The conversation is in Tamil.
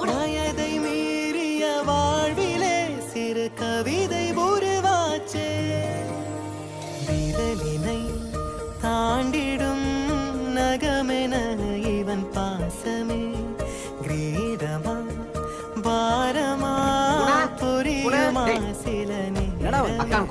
வயதை மீறிய வாழ்விலே சிறு கவிதை உருவாச்சே விரலினை தாண்டிடும் நகமென இவன் பாசமே கிரீடமா பாரமா புரியுமா சில நேரம்